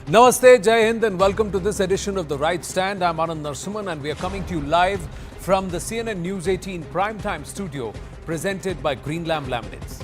Namaste, Jai Hind, and welcome to this edition of The Right Stand. I'm Anand Narasimhan, and we are coming to you live from the CNN News 18 Primetime Studio, presented by Green Lamb Laminates.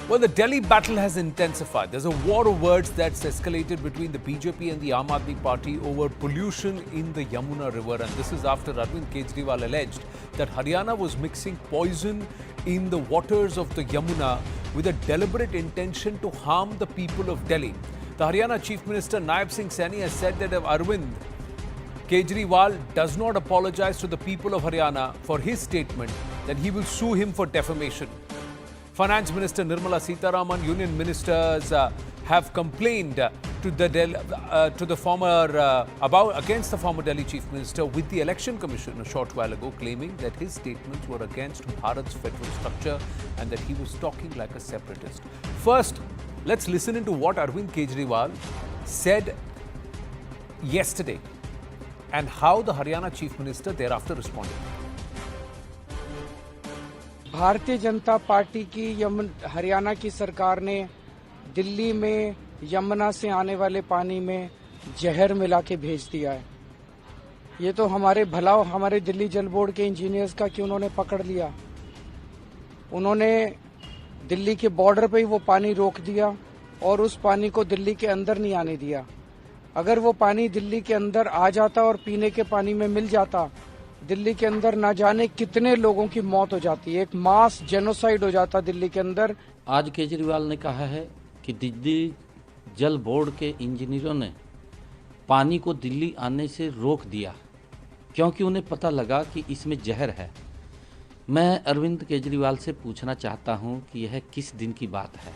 Well, the Delhi battle has intensified. There's a war of words that's escalated between the BJP and the Aam Aadmi Party over pollution in the Yamuna River. And this is after Arvind Kejriwal alleged that Haryana was mixing poison in the waters of the Yamuna with a deliberate intention to harm the people of Delhi. The Haryana Chief Minister Naib Singh Saini has said that if Arvind Kejriwal does not apologize to the people of Haryana for his statement, then he will sue him for defamation. Finance Minister Nirmala Sitharaman, union ministers have complained to the former against the former Delhi Chief Minister with the Election Commission a short while ago, claiming that his statements were against Bharat's federal structure and that he was talking like a separatist. First, let's listen into what Arvind Kejriwal said yesterday and how the Haryana Chief Minister thereafter responded. Bharatiya Janata party की हरियाणा की सरकार ने दिल्ली में यमुना से आने वाले पानी में जहर मिला के भेज दिया है। ये तो हमारे भलाव हमारे दिल्ली जल बोर्ड के इंजीनियर्स का कि उन्होंने पकड़ लिया। उन्होंने दिल्ली के बॉर्डर पे ही वो पानी रोक दिया और उस पानी को दिल्ली के अंदर नहीं आने दिया। अगर वो पानी दिल्ली के अंदर आ जाता और पीने के पानी में मिल जाता, दिल्ली के अंदर ना जाने कितने लोगों की मौत हो जाती है, एक मास जेनोसाइड हो जाता दिल्ली के अंदर। आज केजरीवाल ने कहा है कि दिल्ली जल बोर्ड के इंजीनियरों ने पानी को दिल्ली आने से रोक दिया क्योंकि उन्हें पता लगा कि इसमें जहर है। मैं अरविंद केजरीवाल से पूछना चाहता हूं कि यह किस दिन की बात है?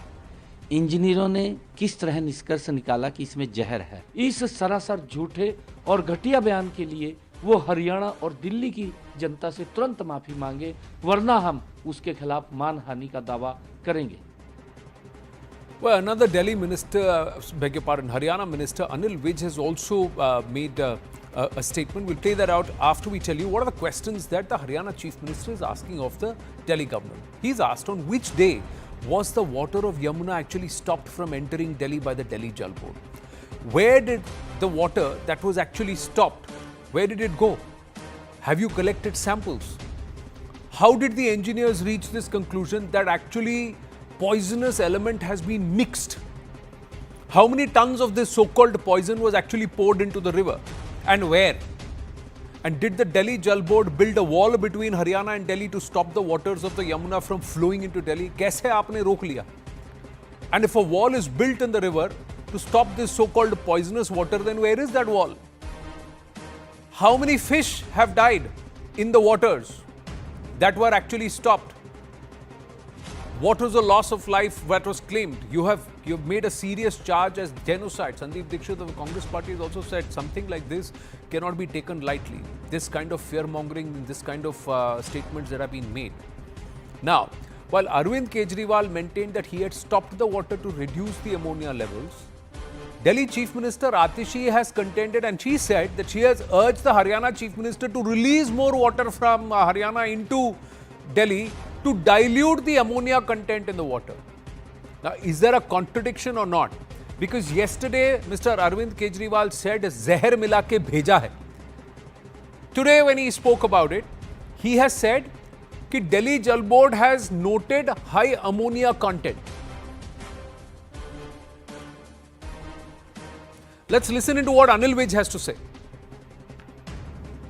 इंजीनियरों ने किस तरह निष्कर्ष निकाला कि इसमें जहर है? इस सरासर झूठे और घटिया बयान के लिए वो हरियाणा और दिल्ली की जनता से तुरंत माफी मांगे, वरना हम उसके खिलाफ मानहानि का दावा करेंगे। Well, another Delhi minister, beg your pardon, Haryana minister Anil Vij has also made a statement. We'll play that out after we tell you what are the questions that the Haryana chief minister is asking of the Delhi government. He's asked on which day was the water of Yamuna actually stopped from entering Delhi by the Delhi Jal Board? Where did the water that was actually stopped, where did it go? Have you collected samples? How did the engineers reach this conclusion that actually poisonous element has been mixed? How many tons of this so-called poison was actually poured into the river and where? And did the Delhi Jal Board build a wall between Haryana and Delhi to stop the waters of the Yamuna from flowing into Delhi? कैसे आपने रोक लिया? And if a wall is built in the river to stop this so-called poisonous water, then where is that wall? How many fish have died in the waters that were actually stopped? What was the loss of life that was claimed? You've made a serious charge as genocide. Sandeep Dixit of the Congress party has also said something like this cannot be taken lightly. This kind of fear-mongering, this kind of statements that have been made. Now, while Arvind Kejriwal maintained that he had stopped the water to reduce the ammonia levels, Delhi Chief Minister Atishi has contended and she said that she has urged the Haryana Chief Minister to release more water from Haryana into Delhi to dilute the ammonia content in the water. Now, is there a contradiction or not? Because yesterday, Mr. Arvind Kejriwal said, "Zehar mila ke bheja hai." Today, when he spoke about it, he has said that Delhi Jal Board has noted high ammonia content. Let's listen into what Anil Vij has to say.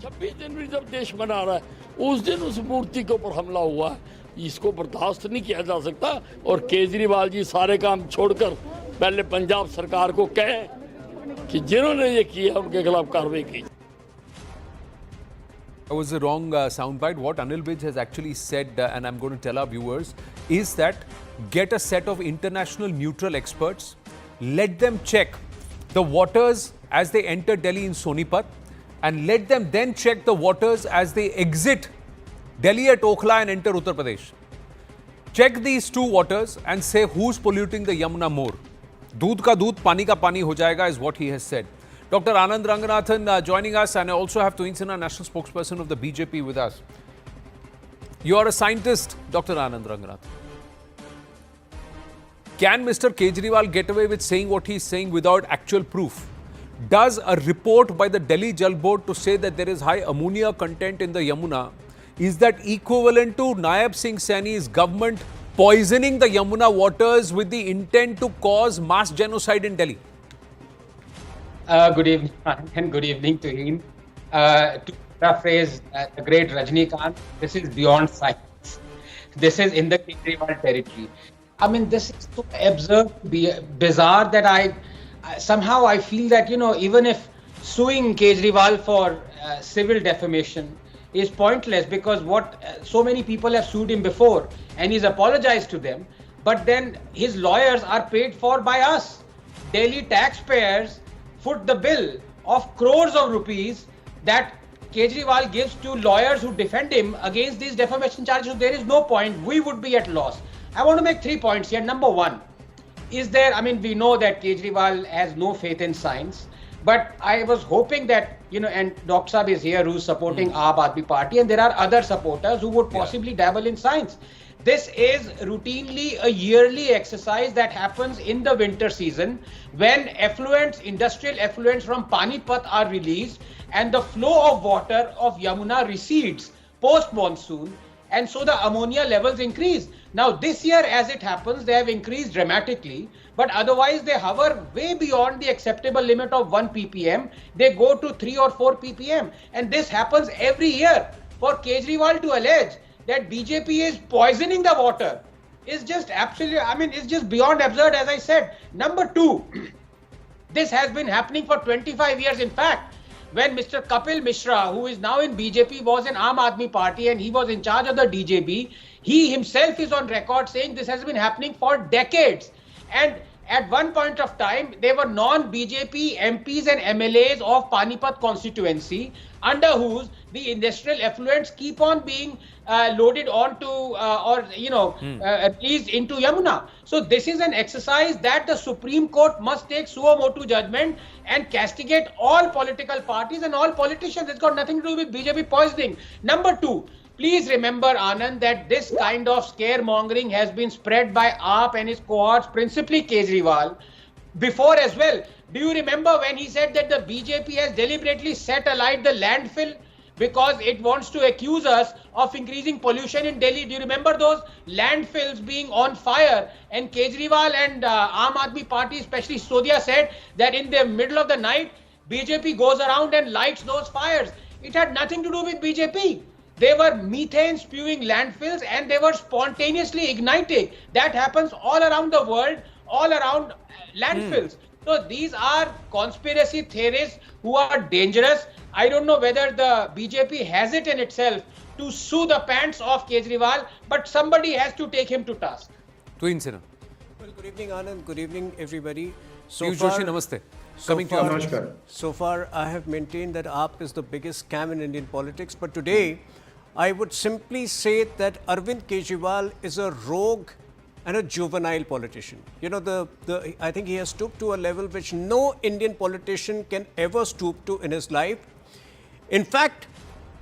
26 जनवरी जब देश मना रहा है, उस दिन उस मूर्ति के ऊपर हमला हुआ, इसको बर्दाश्त नहीं किया जा सकता। और केजरीवाल जी सारे काम छोड़कर पहले पंजाब सरकार को कहें कि जिन्होंने ये किया उनके खिलाफ कार्रवाई की। That was the wrong soundbite. What Anil Vij has actually said, and I'm going to tell our viewers, is that get a set of international neutral experts, let them check the waters as they enter Delhi in Sonipat, and let them then check the waters as they exit Delhi at Okhla and enter Uttar Pradesh. Check these two waters and say who's polluting the Yamuna more. Doodh ka doodh, pani ka pani ho jayega is what he has said. Dr. Anand Ranganathan joining us, and I also have Twin Sena, national spokesperson of the BJP with us. You are a scientist, Dr. Anand Ranganathan. Can Mr. Kejriwal get away with saying what he's saying without actual proof? Does a report by the Delhi Jal Board to say that there is high ammonia content in the Yamuna, is that equivalent to Naib Singh Saini's government poisoning the Yamuna waters with the intent to cause mass genocide in Delhi? Good evening, and good evening to him. To paraphrase the great Rajnikant, this is beyond science. This is in the Kejriwal territory. I mean, this is so absurd, bizarre that I somehow feel that, even if suing Kejriwal for civil defamation is pointless, because so many people have sued him before and he's apologized to them, but then his lawyers are paid for by us. Delhi taxpayers foot the bill of crores of rupees that Kejriwal gives to lawyers who defend him against these defamation charges. So there is no point. We would be at loss. I want to make 3 points here. Number one, we know that Kejriwal has no faith in science, but I was hoping that, and Dr. Saab is here who's supporting Aam Aadmi Party, and there are other supporters who would possibly dabble in science. This is routinely a yearly exercise that happens in the winter season when industrial effluents from Panipat are released and the flow of water of Yamuna recedes post-monsoon, and so the ammonia levels increase. Now this year, as it happens, they have increased dramatically, but otherwise they hover way beyond the acceptable limit of 1 ppm. They go to 3 or 4 ppm, and this happens every year. For Kejriwal to allege that BJP is poisoning the water is just absolutely, it's just beyond absurd, as I said. Number two, this has been happening for 25 years. In fact, when Mr. Kapil Mishra, who is now in BJP, was in Aam Aadmi Party and he was in charge of the DJB, he himself is on record saying this has been happening for decades. And at one point of time, there were non-BJP MPs and MLAs of Panipat constituency under whose the industrial effluents keep on being loaded onto released into Yamuna. So this is an exercise that the Supreme Court must take suo motu judgment and castigate all political parties and all politicians. It's got nothing to do with BJP poisoning. Number two, please remember, Anand, that this kind of scaremongering has been spread by AAP and his cohorts, principally Kejriwal, before as well. Do you remember when he said that the BJP has deliberately set alight the landfill because it wants to accuse us of increasing pollution in Delhi? Do you remember those landfills being on fire? And Kejriwal and Aam Aadmi Party, especially Sodia, said that in the middle of the night, BJP goes around and lights those fires. It had nothing to do with BJP. They were methane spewing landfills and they were spontaneously igniting. That happens all around the world, all around landfills. So these are conspiracy theorists who are dangerous. I don't know whether the BJP has it in itself to sue the pants off Kejriwal, but somebody has to take him to task. Twin Sena. Well, good evening, Anand. Good evening, everybody. Piyush Joshi, namaste. Coming to you. So far, I have maintained that AAP is the biggest scam in Indian politics. But today, I would simply say that Arvind Kejriwal is a rogue and a juvenile politician. I think he has stooped to a level which no Indian politician can ever stoop to in his life. In fact,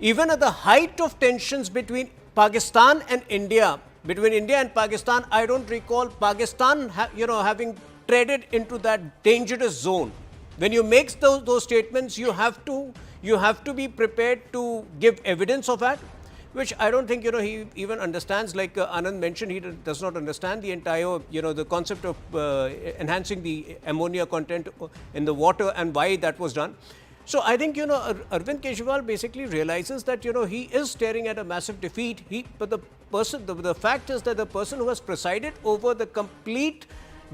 even at the height of tensions between Pakistan and India, between India and Pakistan, I don't recall Pakistan, having treaded into that dangerous zone. When you make those statements, you have to be prepared to give evidence of that, which I don't think, he even understands. Like Anand mentioned, he does not understand the entire, the concept of enhancing the ammonia content in the water and why that was done. So I think, Arvind Kejriwal basically realizes that, he is staring at a massive defeat. But the fact is that the person who has presided over the complete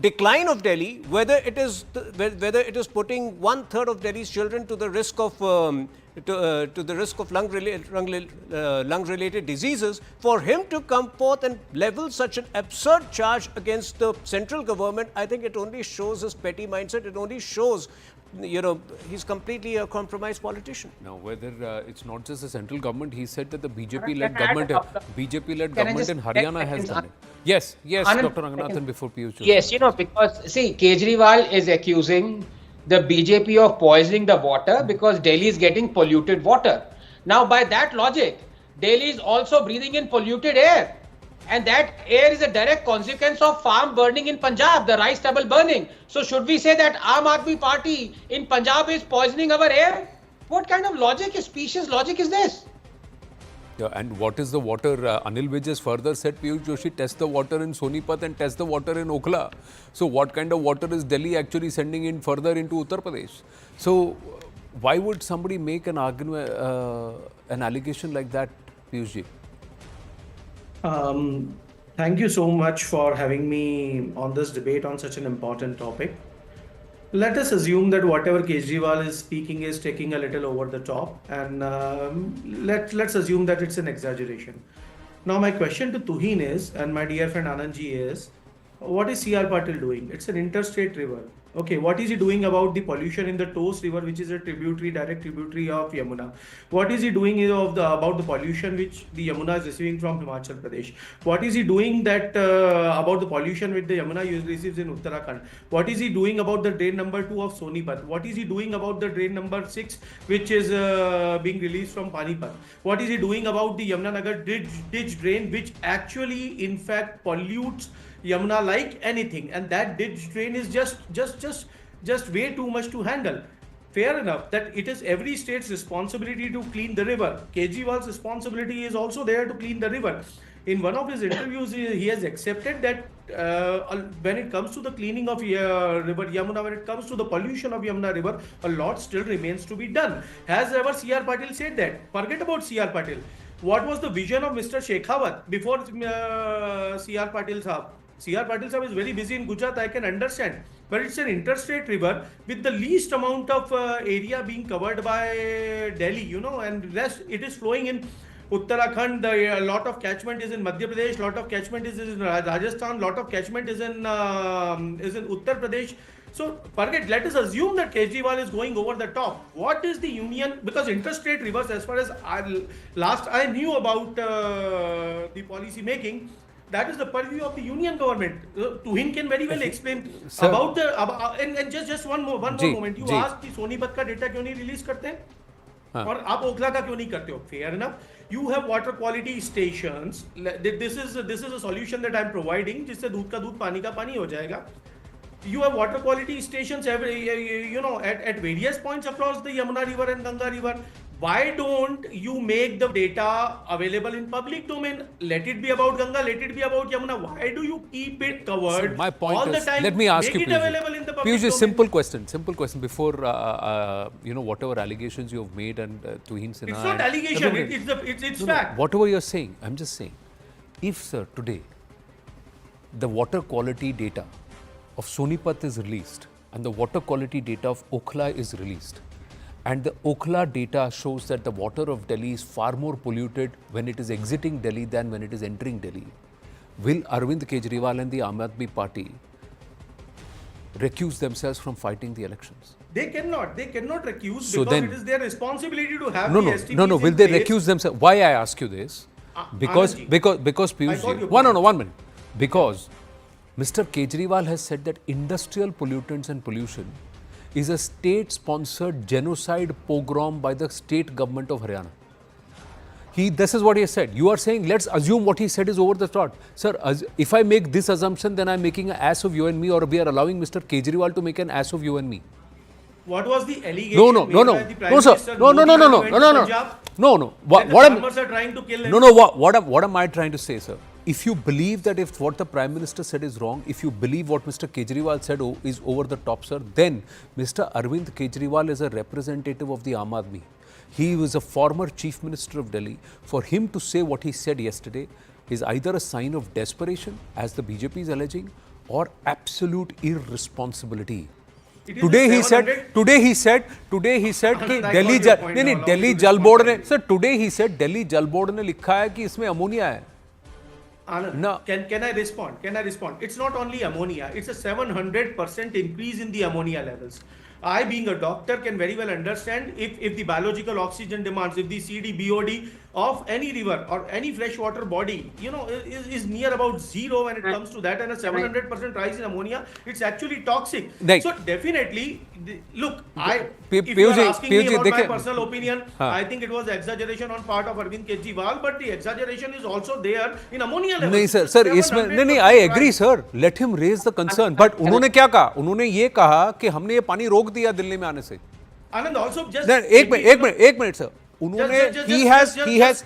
decline of Delhi, whether it is putting 1/3 of Delhi's children to the risk of lung-related diseases, for him to come forth and level such an absurd charge against the central government, I think it only shows his petty mindset. It only shows, he's completely a compromised politician. Now, whether it's not just the central government, he said that the BJP-led government in Haryana has done it. Yes, Anand, Dr. Ranganathan, before Piyush. Yes, because, see, Kejriwal is accusing the BJP of poisoning the water because Delhi is getting polluted water. Now, by that logic, Delhi is also breathing in polluted air. And that air is a direct consequence of farm burning in Punjab, the rice stubble burning. So should we say that Aam Aadmi Party in Punjab is poisoning our air? What kind of logic, specious logic is this? Yeah, and what is the water? Anil Vij has further said, Piyush Joshi, test the water in Sonipat and test the water in Okhla. So what kind of water is Delhi actually sending in further into Uttar Pradesh? So why would somebody make an argument, an allegation like that, Piyush ji? Thank you so much for having me on this debate on such an important topic. Let us assume that whatever Kejriwal is speaking is taking a little over the top, and let's assume that it's an exaggeration. Now, my question to Tuhin is, and my dear friend Anandji is, what is C.R. Patil doing? It's an interstate river. Okay, what is he doing about the pollution in the Toast River, which is a direct tributary of Yamuna? What is he doing about the pollution which the Yamuna is receiving from Himachal Pradesh? What is he doing about the pollution which the Yamuna receives in Uttarakhand? What is he doing about the drain number 2 of Sonipat? What is he doing about the drain number 6, which is being released from Panipat? What is he doing about the Yamunanagar ditch drain, which actually, in fact, pollutes Yamuna like anything, and that ditch drain is just way too much to handle. Fair enough that it is every state's responsibility to clean the river. Kejriwal's responsibility is also there to clean the river. In one of his interviews, he has accepted that when it comes to the cleaning of river Yamuna, when it comes to the pollution of Yamuna river, a lot still remains to be done. Has ever C.R. Patil said that? Forget about C.R. Patil. What was the vision of Mr. Shekhawat before C.R. Patil Sahab? C.R. Patil Sahab is very busy in Gujarat, I can understand. But it's an interstate river with the least amount of area being covered by Delhi, and rest it is flowing in Uttarakhand. A lot of catchment is in Madhya Pradesh, lot of catchment is in Rajasthan, lot of catchment is in Uttar Pradesh. So forget, let us assume that Kejriwal is going over the top. What is the union? Because interstate rivers, as far as I knew about the policy making, that is the purview of the union government. Tuhin can very well explain about the and just one more moment. You asked कि सोनीपत का data क्यों नहीं release करते हैं और आप ओखला का क्यों नहीं करते हो? Fair enough. You have water quality stations. This is a solution that I am providing, जिससे दूध का दूध पानी का पानी हो जाएगा. You have water quality stations at various points across the Yamuna River and Ganga River. Why don't you make the data available in public domain? Let it be about Ganga, let it be about Yamuna. Why do you keep it covered so my point all is, the time? Let me ask make you, it available in the public Piyush, domain. simple question. Before whatever allegations you have made and Tuhin Sinha. It's not allegation. It's fact. Whatever you're saying, I'm just saying, if sir today the water quality data of Sonipat is released and the water quality data of Okhla is released, and the Okhla data shows that the water of Delhi is far more polluted when it is exiting Delhi than when it is entering Delhi, will Arvind Kejriwal and the Aam Aadmi Party recuse themselves from fighting the elections? They cannot recuse So because then, it is their responsibility to have No. Will they place. recuse themselves? Why I ask you this? Because Piyush ji, 1 minute. Because Mr. Kejriwal has said that industrial pollutants and pollution is a state-sponsored genocide pogrom by the state government of Haryana. This is what he has said. You are saying, let's assume what he said is over the top. Sir, if I make this assumption, then I'm making an ass of you and me, or we are allowing Mr. Kejriwal to make an ass of you and me. What was the allegation No, sir. No. Farmers are trying to kill him. What am I trying to say, sir? If you believe that if what the Prime Minister said is wrong, if you believe what Mr. Kejriwal said is over the top, sir, then Mr. Arvind Kejriwal is a representative of the Aam Aadmi. He was a former Chief Minister of Delhi. For him to say what he said yesterday is either a sign of desperation, as the BJP is alleging, or absolute irresponsibility. Today he said कि Delhi Jal Board ने, sir, today he said Delhi Jal Board ने लिखा है कि इसमें ammonia है. Anand, No. Can I respond? It's not only ammonia. It's a 700% increase in the ammonia levels. I, being a doctor, can very well understand if the biological oxygen demands, if the CD, BOD of any river or any freshwater body, is near about zero when it comes to that, and a 700% rise in ammonia, it's actually toxic. Right. So definitely, look, P- if you are Piyush ji, asking me Piyush ji, about my देखिए- personal opinion, हाँ. I think it was exaggeration on part of Arvind Kejriwal, but the exaggeration is also there in ammonia levels. नहीं sir इसमें नहीं I agree sir, let him raise the concern, but उन्होंने क्या कहा? उन्होंने ये कहा कि हमने ये पानी रोक दिया दिल्ली में आने से. Anand, also just एक मिनट सर, उन्होंने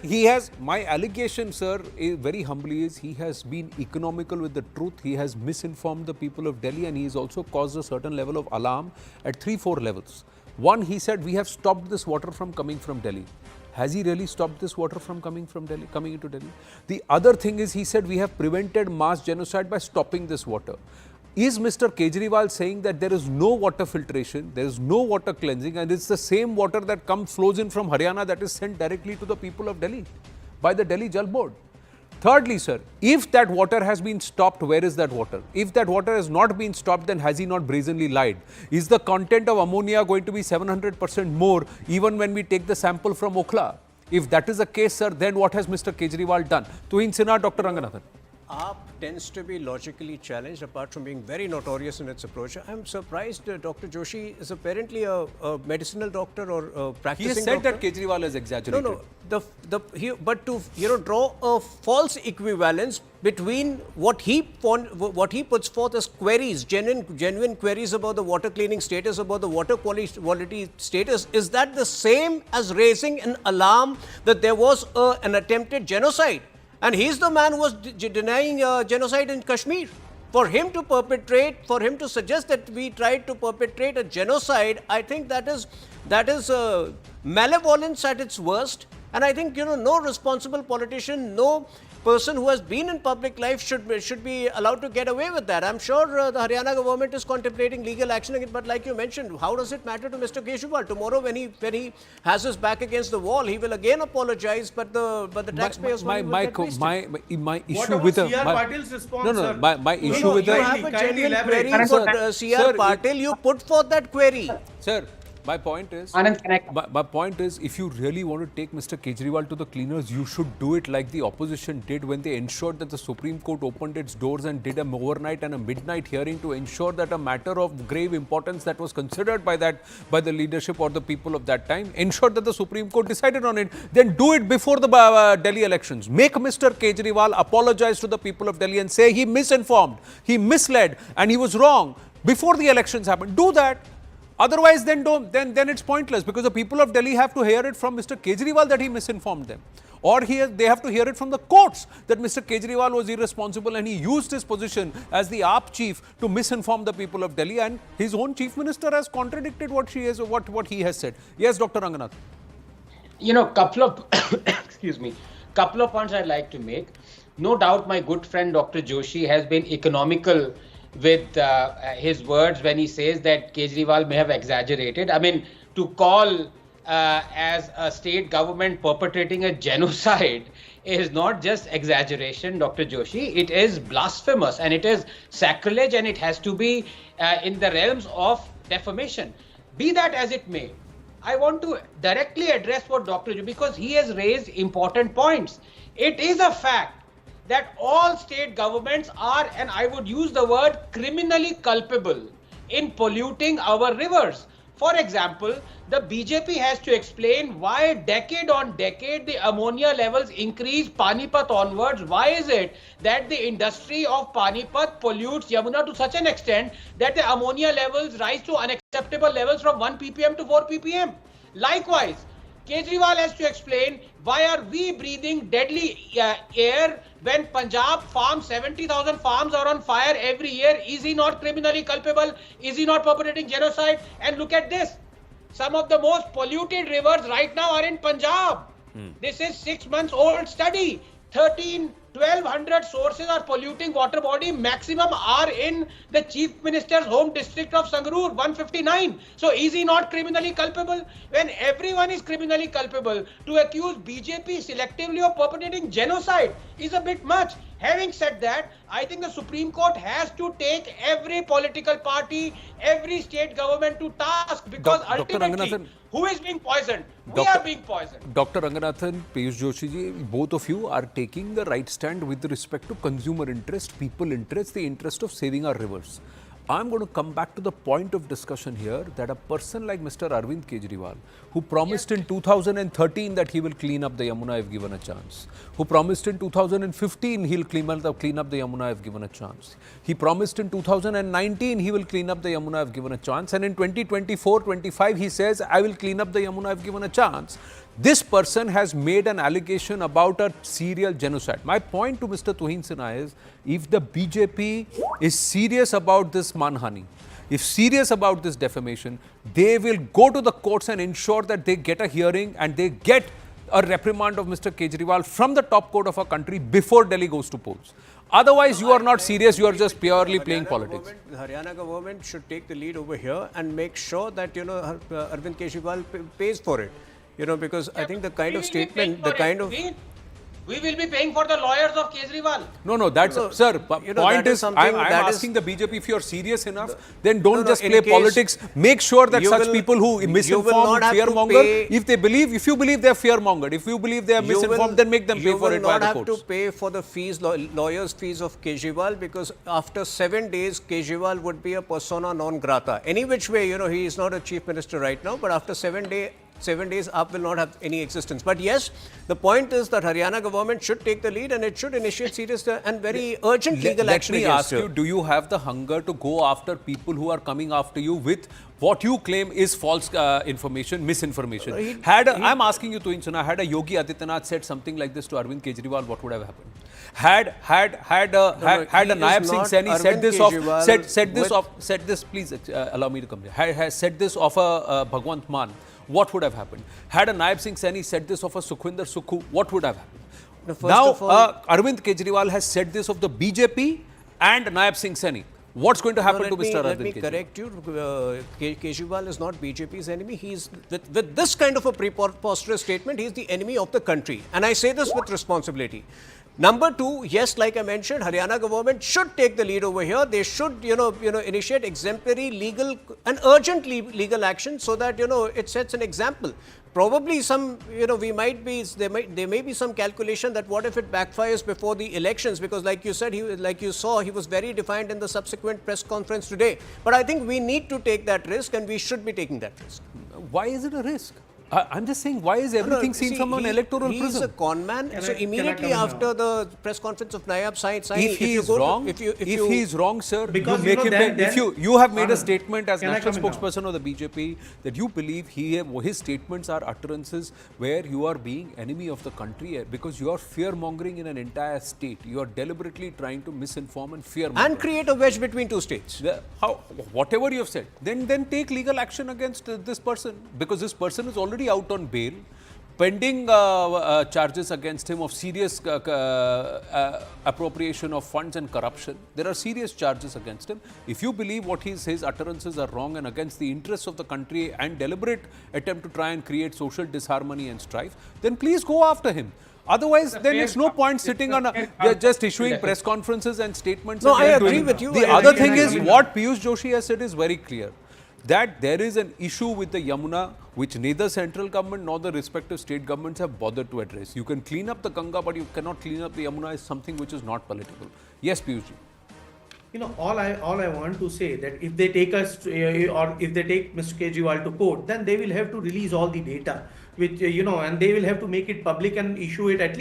he has my allegation sir very humbly is he has been economical with the truth. He has misinformed the people of Delhi, and he has also caused a certain level of alarm at 3-4 levels. One, he said we have stopped this water from coming from Delhi. Has he really stopped this water from coming into Delhi? The other thing is, he said we have prevented mass genocide by stopping this water. Is Mr. Kejriwal saying that there is no water filtration, there is no water cleansing, and it's the same water that flows in from Haryana that is sent directly to the people of Delhi by the Delhi Jal Board? Thirdly, sir, if that water has been stopped, where is that water? If that water has not been stopped, then has he not brazenly lied? Is the content of ammonia going to be 700% more even when we take the sample from Okhla? If that is the case, sir, then what has Mr. Kejriwal done? Tuhin Sinha, Dr. Ranganathan. AAP tends to be logically challenged, apart from being very notorious in its approach. I'm surprised Dr. Joshi is apparently a medicinal doctor or a practicing He has said doctor. that Kejriwal has exaggerated. No. But to draw a false equivalence between what he puts forth as queries, genuine queries about the water cleaning status, about the water quality status, is that the same as raising an alarm that there was an attempted genocide? And he's the man who was denying genocide in Kashmir. For him to suggest that we tried to perpetrate a genocide, I think that is malevolence at its worst. And I think, no responsible politician, no person who has been in public life should be allowed to get away with that. I'm sure the Haryana government is contemplating legal action against, but like you mentioned, how does it matter to Mr. Kejriwal? Tomorrow, when he has his back against the wall, he will again apologize, but the taxpayers will get wasted. My issue What about with C.R. Patil's response, sir? my issue with you the have a Kindly genuine elaborate. query for C.R. Sir, Patil. You put forth that query. sir. My point is, Anand, can I- my point is, if you really want to take Mr. Kejriwal to the cleaners, you should do it like the opposition did when they ensured that the Supreme Court opened its doors and did an overnight and a midnight hearing to ensure that a matter of grave importance that was considered by the leadership or the people of that time, ensured that the Supreme Court decided on it. Then do it before the Delhi elections. Make Mr. Kejriwal apologize to the people of Delhi and say he misinformed, he misled, and he was wrong before the elections happened. Do that. Otherwise, then it's pointless, because the people of Delhi have to hear it from Mr. Kejriwal that he misinformed them. Or they have to hear it from the courts that Mr. Kejriwal was irresponsible and he used his position as the AAP chief to misinform the people of Delhi, and his own chief minister has contradicted what he has said. Yes, Dr. Ranganath. Couple of couple of points I'd like to make. No doubt my good friend Dr. Joshi has been economical with his words when he says that Kejriwal may have exaggerated. I mean, to call as a state government perpetrating a genocide is not just exaggeration, Dr. Joshi. It is blasphemous, and it is sacrilege, and it has to be in the realms of defamation. Be that as it may, I want to directly address what Dr. Joshi, because he has raised important points. It is a fact that all state governments are, and I would use the word, criminally culpable in polluting our rivers. For example, the BJP has to explain why decade on decade the ammonia levels increase Panipat onwards. Why is it that the industry of Panipat pollutes Yamuna to such an extent that the ammonia levels rise to unacceptable levels from 1 ppm to 4 ppm? Likewise, Kejriwal has to explain why are we breathing deadly air when Punjab farms, 70,000 farms are on fire every year. Is he not criminally culpable? Is he not perpetrating genocide? And look at this. Some of the most polluted rivers right now are in Punjab. This is 6 months old study. 1,200 sources are polluting water body. Maximum are in the Chief Minister's home district of Sangrur, 159. So is he not criminally culpable? When everyone is criminally culpable, to accuse BJP selectively of perpetrating genocide is a bit much. Having said that, I think the Supreme Court has to take every political party, every state government to task, because Dr. ultimately, Ranganathan, who is being poisoned? We Dr. are being poisoned. Dr. Ranganathan, Piyush Joshi ji, both of you are taking the right stand with respect to consumer interest, people interest, the interest of saving our rivers. I'm going to come back to the point of discussion here that a person like Mr. Arvind Kejriwal, who promised in 2013 that he will clean up the Yamuna if given a chance, who promised in 2015 he'll clean up the Yamuna if given a chance, he promised in 2019 he will clean up the Yamuna if given a chance, and in 2024-25 he says I will clean up the Yamuna if given a chance. This person has made an allegation about a serial genocide. My point to Mr. Tuhin Sinha is, if the BJP is serious about this manhani, if serious about this defamation, they will go to the courts and ensure that they get a hearing and they get a reprimand of Mr. Kejriwal from the top court of our country before Delhi goes to polls. Otherwise, you are not serious, you are just purely playing politics. The Haryana government should take the lead over here and make sure that, Arvind Kejriwal pays for it. Because I think the kind of statement, the kind of... We will be paying for the lawyers of Kejriwal. No, that's, sir, point is, I'm asking the BJP, if you're serious enough, then don't just play politics. Make sure that such people who misinform, fearmonger, if you believe they're fearmongered, if you believe they are misinformed, then make them pay for it by the courts. You will not have to pay for the fees, lawyers' fees of Kejriwal, because after 7 days, Kejriwal would be a persona non grata. Any which way, he is not a chief minister right now, but after 7 days, AAP will not have any existence. But yes, the point is that Haryana government should take the lead and it should initiate serious and very urgent legal action against her. Let me ask you, do you have the hunger to go after people who are coming after you with what you claim is false information, misinformation? I'm asking you, Tuhin Sinha, had a Yogi Adityanath said something like this to Arvind Kejriwal, what would have happened? Had a Naib Singh Saini said this, please allow me to come here, has said this of a Bhagwant Mann, what would have happened? Had a Naib Singh Saini said this of a Sukhwinder Sukhu, what would have happened? Now, Arvind Kejriwal has said this of the BJP and Naib Singh Saini. What's going to happen to Mr. Arvind Kejriwal? Let me correct you. Kejriwal is not BJP's enemy. He's with this kind of a preposterous statement, he's the enemy of the country. And I say this with responsibility. Number two, yes, like I mentioned, Haryana government should take the lead over here. They should, initiate exemplary legal and urgent legal action so that, it sets an example. Probably some, there may be some calculation that what if it backfires before the elections, because like you said, he was very defiant in the subsequent press conference today. But I think we need to take that risk and we should be taking that risk. Why is it a risk? I'm just saying, why is everything seen from an electoral prism? He's a con man. So immediately after the press conference of Naib Saini, if he is wrong, sir, because you have made a statement as national spokesperson of the BJP that you believe his statements are utterances where you are being enemy of the country because you are fear mongering in an entire state. You are deliberately trying to misinform and fear monger. And create a wedge between two states. Whatever you have said, then take legal action against this person, because this person is already out on bail, pending charges against him of serious appropriation of funds and corruption. There are serious charges against him. If you believe what his utterances are wrong and against the interests of the country and deliberate attempt to try and create social disharmony and strife, then please go after him. Otherwise, then it's no point sitting on just issuing press conferences and statements. No, I agree with you. The other thing is, what Piyush Joshi has said is very clear, that there is an issue with the Yamuna which neither central government nor the respective state governments have bothered to address. You can clean up the Ganga, but you cannot clean up the Yamuna is something which is not political. Yes, Piyush ji. All I want to say that if they take us or if they take Mr. Kejriwal to court, then they will have to release all the data, which and they will have to make it public and issue it at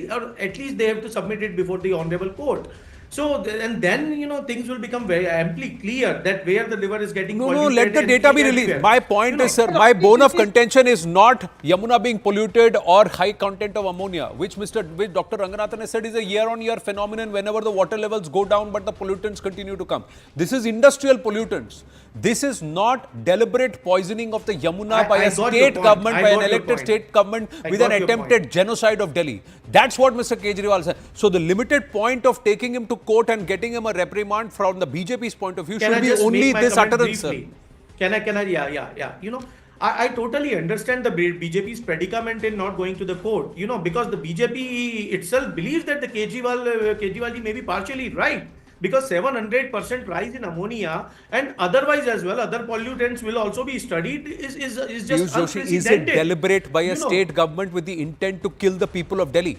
least they have to submit it before the honorable court. So, and then, things will become very amply clear that where the river is getting polluted. No, let the data be released. My point is, sir, my bone of contention is not Yamuna being polluted or high content of ammonia, which Dr. Ranganathan has said is a year-on-year phenomenon whenever the water levels go down, but the pollutants continue to come. This is industrial pollutants. This is not deliberate poisoning of the Yamuna by a state government, by an elected state government with an attempted genocide of Delhi. That's what Mr. Kejriwal said. So the limited point of taking him to court and getting him a reprimand from the BJP's point of view should be only this utterance, sir. Can I? Yeah. I totally understand the BJP's predicament in not going to the court, because the BJP itself believes that the Kejriwal ji may be partially right. Because 700% rise in ammonia and otherwise as well, other pollutants will also be studied is just Piyush Joshi, unprecedented. is it deliberate by a state government with the intent to kill the people of Delhi?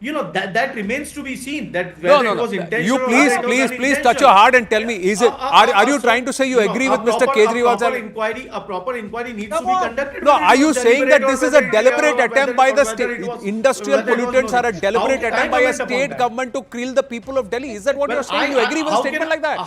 That remains to be seen. That No, whether no, it no. was intentional You or please, not, it was please unintentional. touch your heart and tell me, is it? Are you trying to say you agree with Mr. Kejriwal's? A proper inquiry needs to be conducted. No, whether are it you was saying that deliberate this or is a whether deliberate or attempt whether by it the was- state? whether it was- Industrial whether it was pollutants are a knowledge? deliberate How can I attempt by a comment upon state that? government to kill the people of Delhi. Is that what But you're saying? You agree with a how statement can- like that?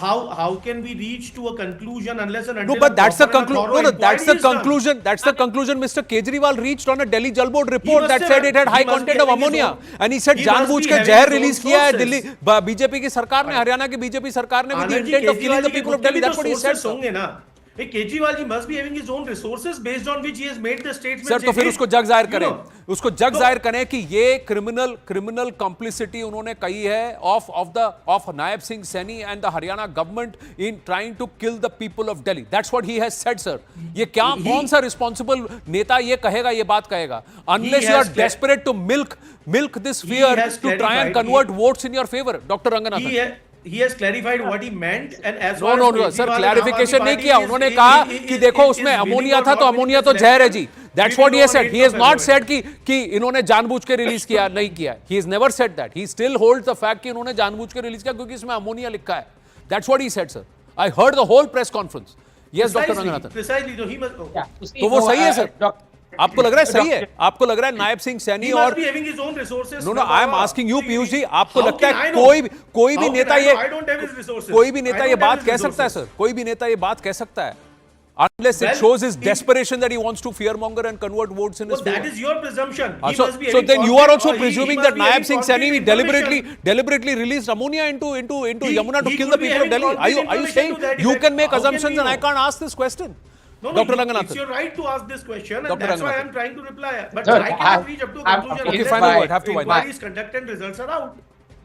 How can we reach to a conclusion unless and No, until but that's the proper and conclusion. thorough No, that's the inquiry is done? conclusion. That's the conclusion Mr. Kejriwal reached on a Delhi Jal Board report must that have- said it had he high must be content of having his ammonia, own- and he said he must जानबूझ be के having जहर his own release किया है sources. Delhi BJP की सरकार ने, हरियाणा की BJP सरकार ने with the Anand ji, intent of killing Kejriwal the जी के people of खुद के Delhi. भी That's तो what he said. sources होंगे ना. Kejriwal ji must be having his own resources based on which he has made the statements. Sir तो फिर उसको जग जाहिर करें, उसको जग तो- जाहिर करें कि ये क्रिमिनल कॉम्प्लिसिटी उन्होंने कही है of Nayab Singh Saini and the Haryana government in trying to kill the people of Delhi. That's what he has said sir. ये क्या कौन सा रिस्पांसिबल नेता ये कहेगा, ये बात कहेगा? Unless you are desperate to milk this fear has to try and clarified, convert votes in your favour. Doctor Ranganathan, He has clarified what he meant, and as no far no as no sir, Kejriwal and clarification Aam नहीं Aadmi किया. Party उन्होंने is- कहा is- कि is- देखो is उसमें willing ammonia or था not तो willing ammonia to तो जहर है select जी. them. That's We what will he has know on said. 8th he has of not February. Said कि इन्होंने जानबूझ के रिलीज किया, नहीं किया. He has never said that. He still holds the fact कि इन्होंने जानबूझ के रिलीज किया क्योंकि इसमें अमोनिया लिखा है. That's what he said sir. I heard the whole press conference. Yes doctor Ranganathan, Precisely, so he must. तो वो सही है सर. आपको लग रहा है सही है? आपको लग रहा है नायब सिंह सैनी He और must be having his own resources. No I am asking you Piyush ji, आपको How लगता can है I know? कोई भी How नेता can I ये know? I don't have his resources. कोई भी I नेता don't ये have बात his कह सकता है resources. सर? कोई भी नेता ये बात कह सकता है unless it Well, shows his if- desperation that he wants to fearmonger and convert votes in his Well, that favor. is your presumption. He So, must be so having then you are concrete- also he presuming must that be Naib having Singh Saini concrete information. deliberately released ammonia into He- Yamuna to he kill could the be people of having Delhi. Are you concrete saying information to that you effect. can make How can assumptions we and I know? can't ask this question? No, Dr. It's Ranganathan. your right to ask this question, and Dr. that's why Ranganathan. I'm trying to reply. But No, I cannot reach up to a I'm conclusion amazed Okay, fine, unless I have to wind up. inquiry is conducted and results are out.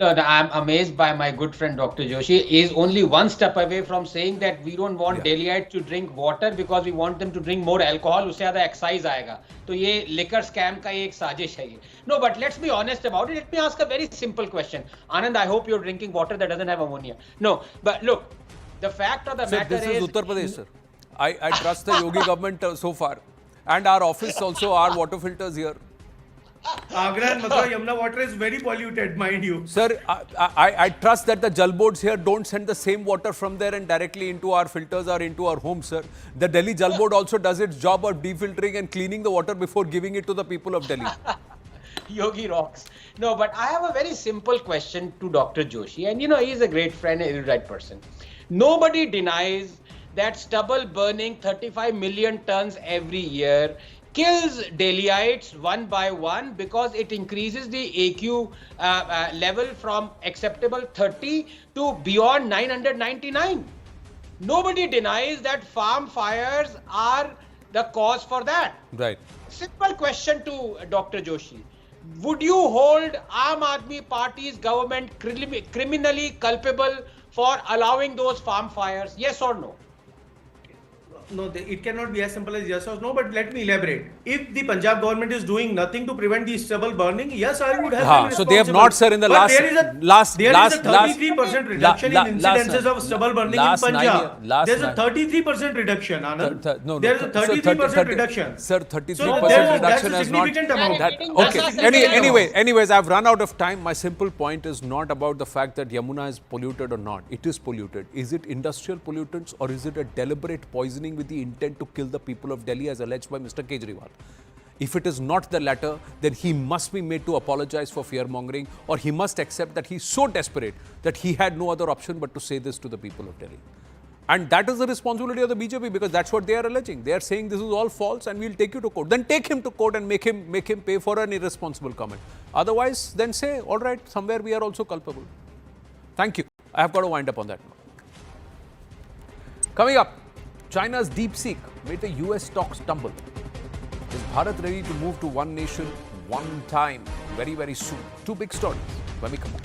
No, I'm amazed by my good friend Dr. Joshi. He is only one step away from saying that we don't want Delhiites to drink water because we want them to drink more alcohol. उससे ज़्यादा excise आएगा. तो ये liquor scam का ये एक साजिश है ये. No, but let's be honest about it. Let me ask a very simple question. Anand, I hope you're drinking water that doesn't have ammonia. No, but look, the fact of the Sir, matter this is is Uttar Pradesh, sir. I trust the Yogi government so far, and our office also, our water filters here. Agra and Mathura Yamuna water is very polluted, mind you. Sir, I trust that the Jal boards here don't send the same water from there and directly into our filters or into our homes, sir. The Delhi Jal board also does its job of defiltering and cleaning the water before giving it to the people of Delhi. Yogi rocks. No, but I have a very simple question to Dr. Joshi, and he's a great friend and erudite person. Nobody denies that stubble burning 35 million tons every year kills Delhiites one by one because it increases the AQ level from acceptable 30 to beyond 999. Nobody denies that farm fires are the cause for that. Right. Simple question to Dr. Joshi. Would you hold Aam Aadmi Party's government criminally culpable for allowing those farm fires? Yes or no? No, it cannot be as simple as yes or no, but let me elaborate. If the Punjab government is doing nothing to prevent the stubble burning, yes, I would have been so they have responsible. not, sir, in the But last- there is a last- 33% reduction la- in last- incidences of stubble burning in last 9 Punjab. year- last There's a nine- 33% reduction, Anand. No, There is a 33% reduction. Sir, So 33% that's reduction a has not. significant amount. Okay. Anyways, I've run out of time. My simple point is not about the fact that Yamuna is polluted or not. It is polluted. Is it industrial pollutants or is it a deliberate poisoning with the intent to kill the people of Delhi as alleged by Mr. Kejriwal? If it is not the latter, then he must be made to apologize for fear-mongering, or he must accept that he's so desperate that he had no other option but to say this to the people of Delhi. And that is the responsibility of the BJP, because that's what they are alleging. They are saying this is all false and we'll take you to court. Then take him to court and make him pay for an irresponsible comment. Otherwise, then say, all right, somewhere we are also culpable. Thank you. I have got to wind up on that note. Coming up, China's DeepSeek made the US stocks tumble. Is Bharat ready to move to one nation, one time very, very soon? Two big stories when we come back.